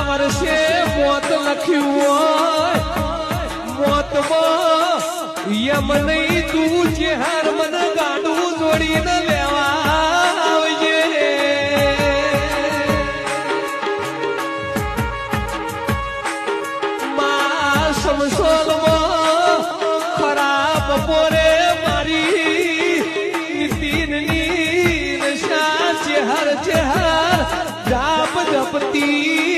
વર્ષે મોત લખ્યું હોય મોતમાં યમ નહીં તું જે હાર મને ગાડું જોડીને લેવા આવજે માં સમસોલમાં ખરાબ પોરે મારી નીતિનની નશા ચેહર ચેહર જાપ જપતી